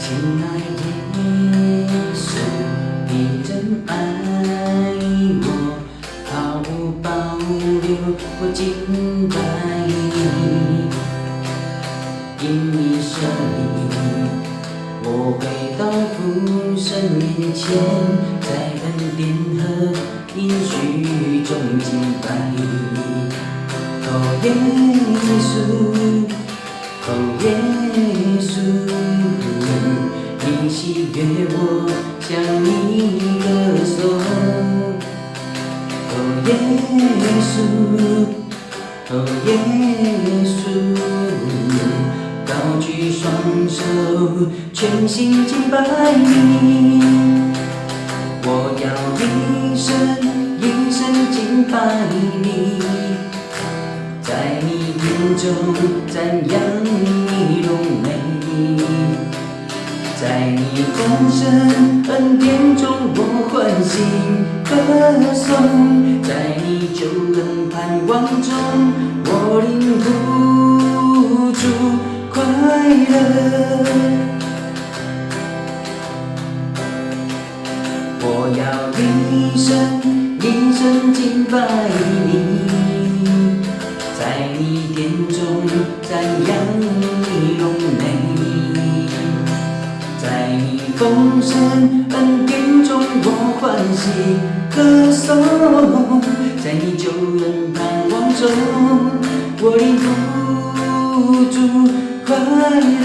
亲爱的耶稣，你真爱我，毫无保留，我敬拜你。因你舍命，我回到父神面前，在恩典和应许中敬拜你。哦，耶稣，哦，耶稣，你喜悦我向你歌颂。哦，耶稣，哦，耶稣，高举双手，全心敬拜你。我要一生敬拜你，在你殿中赞扬你荣美，在你丰盛恩典中我欢喜歌颂，在你救恩盼望中我领悟出快乐。我要一生敬拜你，在你殿中赞扬你荣美，在你丰盛恩典中我欢喜歌颂，在你救恩盼望中我领悟主快乐。